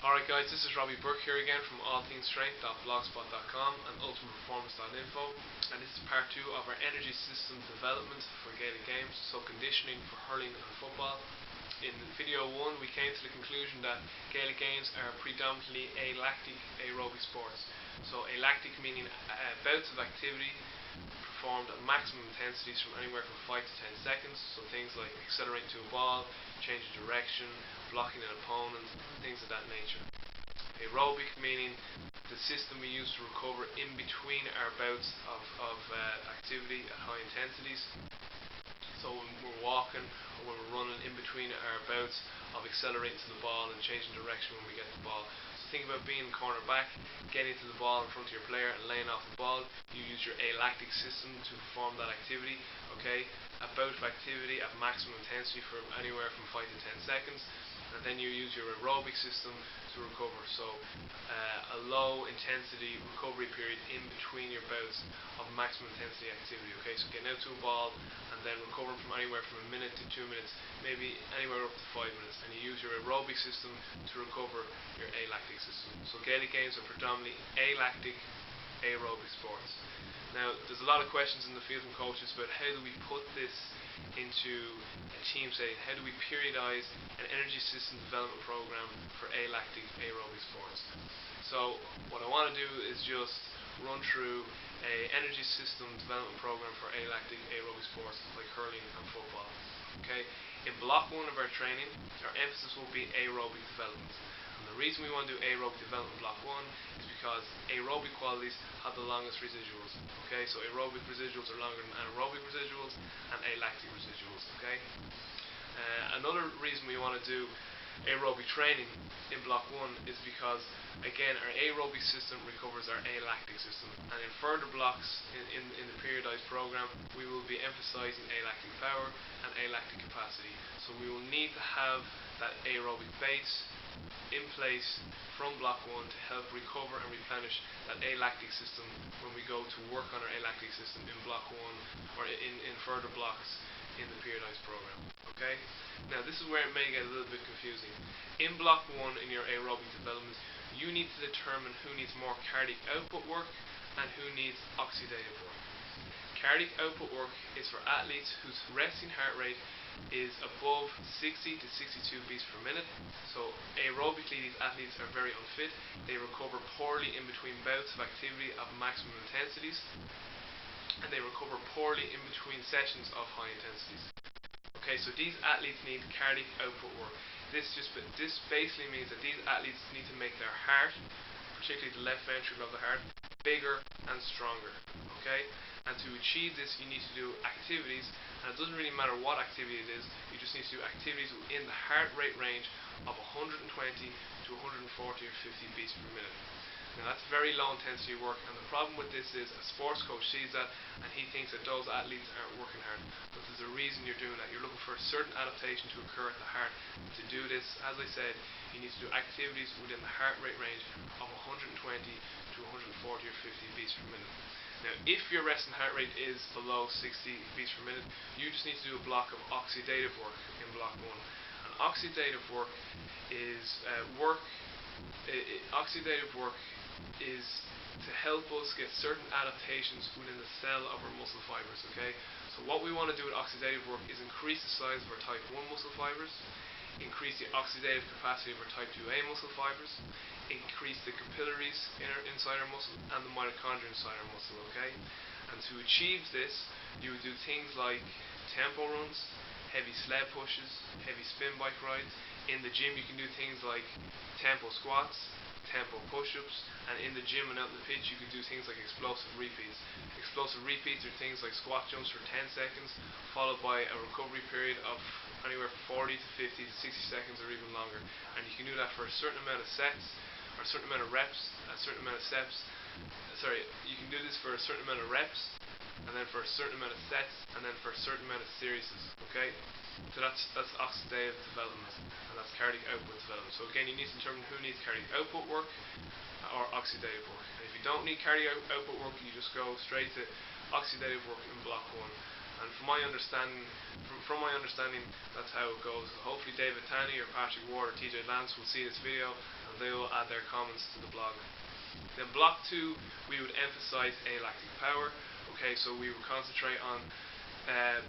Alright guys, this is Robbie Burke here again from allthingsstrength.blogspot.com and ultimateperformance.info, and this is part 2 of our energy system development for Gaelic games, so conditioning for hurling and football. In video 1 we came to the conclusion that Gaelic games are predominantly alactic aerobic sports. So alactic meaning bouts of activity performed at maximum intensities from anywhere from 5 to 10 seconds, so things like accelerating to a ball, change of direction, blocking an opponent, things of that nature. Aerobic meaning the system we use to recover in between our bouts of activity at high intensities. So when we're walking or when we're running, in between our bouts of accelerating to the ball and changing direction when we get the ball. So think about being cornerback, getting to the ball in front of your player and laying off the ball. You use your alactic system to perform that activity. Okay, a bout of activity at maximum intensity for anywhere from 5 to 10 seconds. And then you use your aerobic system to recover, so a low intensity recovery period in between your bouts of maximum intensity activity. Okay, so getting out to a ball and then recovering from anywhere from a minute to 2 minutes, maybe anywhere up to 5 minutes, and you use your aerobic system to recover your alactic system. So Gaelic games are predominantly alactic aerobic sports. Now, there's a lot of questions in the field from coaches about how do we put this into a team setting, how do we periodize an energy system development program for alactic aerobic sports. So what I want to do is just run through an energy system development program for alactic aerobic sports like hurling and football. Okay, in block 1 of our training, our emphasis will be aerobic development. And the reason we want to do aerobic development block 1 is because aerobic qualities have the longest residuals. Okay, so aerobic residuals are longer than anaerobic residuals and alactic residuals. Okay, another reason we want to do aerobic training in block 1 is because, again, our aerobic system recovers our alactic system, and in further blocks in the periodized program we will be emphasizing alactic power and alactic capacity. So we will need to have that aerobic base in place from block 1 to help recover and replenish that alactic system when we go to work on our alactic system in block 1 or in further blocks in the periodized program. Okay, now this is where it may get a little bit confusing. In block 1 in your aerobic development, you need to determine who needs more cardiac output work and who needs oxidative work. Cardiac output work is for athletes whose resting heart rate is above 60 to 62 beats per minute. So aerobically these athletes are very unfit. They recover poorly in between bouts of activity of maximum intensities, and they recover poorly in between sessions of high intensities. Okay, so these athletes need cardiac output work. This basically means that these athletes need to make their heart, particularly the left ventricle of the heart, bigger and stronger. Okay, and to achieve this you need to do activities, and it doesn't really matter what activity it is, you just need to do activities within the heart rate range of 120 to 140 or 50 beats per minute. Now that's very low intensity work, and the problem with this is a sports coach sees that and he thinks that those athletes aren't working hard. But there's a reason you're doing that. You're looking for a certain adaptation to occur at the heart. To do this, as I said, you need to do activities within the heart rate range of 120 to 140 or 50 beats per minute. Now if your resting heart rate is below 60 beats per minute, you just need to do a block of oxidative work in block 1. And oxidative work is oxidative work is to help us get certain adaptations within the cell of our muscle fibers. Okay, so what we want to do with oxidative work is increase the size of our type 1 muscle fibers, increase the oxidative capacity of our type 2A muscle fibers, increase the capillaries inside our muscle and the mitochondria inside our muscle. Okay, and to achieve this you would do things like tempo runs, heavy sled pushes, heavy spin bike rides. In the gym you can do things like tempo squats, tempo push-ups, and in the gym and out in the pitch you can do things like explosive repeats. Explosive repeats are things like squat jumps for 10 seconds followed by a recovery period of anywhere from 40 to 50 to 60 seconds or even longer, and you can do that for a certain amount of sets or a certain amount of reps, a certain amount of steps. You can do this for a certain amount of reps, and then for a certain amount of sets, and then for a certain amount of series. Okay, so that's oxidative development, and that's cardiac output development. So again, you need to determine who needs cardiac output work or oxidative work. And if you don't need cardiac output work, you just go straight to oxidative work in block 1. And from my understanding, from from my understanding, that's how it goes. Hopefully David Tanney or Patrick Ward or TJ Lance will see this video and they will add their comments to the blog. Then block 2, we would emphasize alactic power. Okay, so we would concentrate on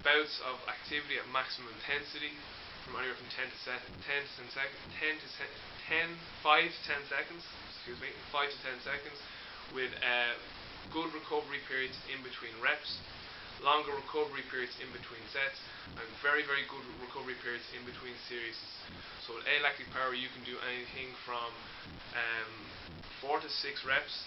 bouts of activity at maximum intensity from anywhere from 5 to 10 seconds, with good recovery periods in between reps, longer recovery periods in between sets, and very good recovery periods in between series. So with alactic power you can do anything from 4 to 6 reps,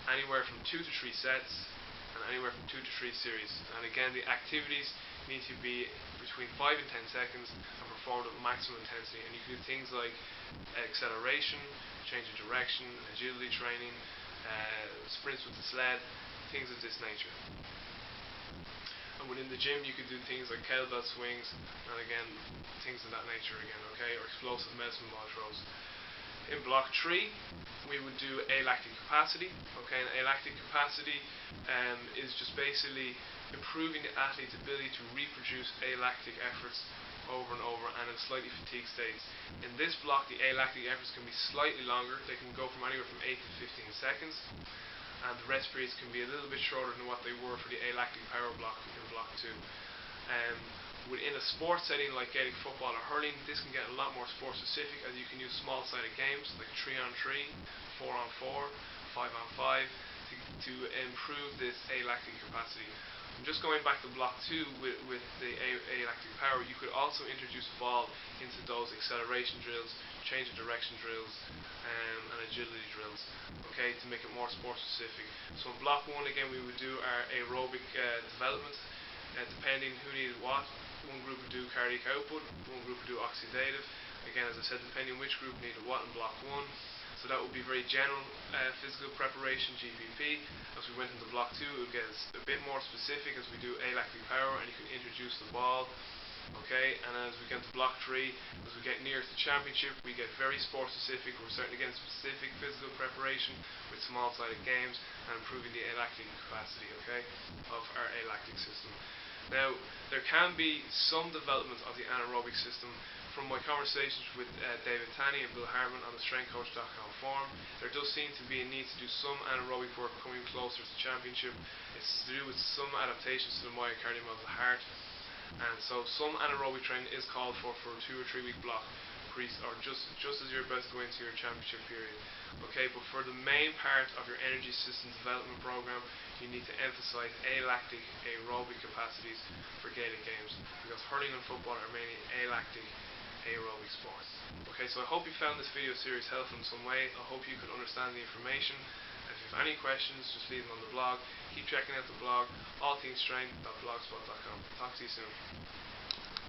anywhere from 2 to 3 sets, and anywhere from 2 to 3 series. And again, the activities need to be between 5 and 10 seconds and performed at maximum intensity. And you can do things like acceleration, change of direction, agility training, sprints with the sled, things of this nature. And within the gym you could do things like kettlebell swings and again things of that nature again, okay, or explosive medicine ball throws. In block 3 we would do alactic capacity. Okay, and alactic capacity is just basically improving the athlete's ability to reproduce alactic efforts over and over and in slightly fatigued states. In this block the alactic efforts can be slightly longer. They can go from anywhere from 8 to 15 seconds, and the rest periods can be a little bit shorter than what they were for the alactic power block in block 2. Within a sports setting like Gaelic football or hurling, this can get a lot more sport specific, as you can use small sided games like 3-on-3, 4-on-4, 5-on-5 to improve this alactic capacity. And just going back to block 2 with the alactic power, you could also introduce a ball into those acceleration drills, change of direction drills, and agility drills, okay, to make it more sport specific. So in block 1 again we would do our aerobic development, depending who needed what. One group would do cardiac output, one group would do oxidative. Again, as I said, depending which group needed what in block 1. So that would be very general physical preparation, GPP. As we went into block 2, it would get a bit more specific as we do alactic power, and you can introduce the ball. Okay, and as we get into block 3, as we get near to the championship, we get very sport specific. We're starting to get specific physical preparation with small sided games and improving the alactic capacity, okay, of our alactic system. Now, there can be some development of the anaerobic system. From my conversations with David Tanney and Bill Hartman on the strengthcoach.com forum, there does seem to be a need to do some anaerobic work coming closer to the championship. It's to do with some adaptations to the myocardium of the heart, and so some anaerobic training is called for a 2 or 3 week block, or just as you're about to go into your championship period. Okay, but for the main part of your energy system development program, you need to emphasize alactic aerobic capacities for Gaelic games, because hurling and football are mainly alactic aerobic sports. Okay, so I hope you found this video series helpful in some way. I hope you could understand the information. If you have any questions, just leave them on the blog. Keep checking out the blog, allthingsstrength.blogspot.com. Talk to you soon.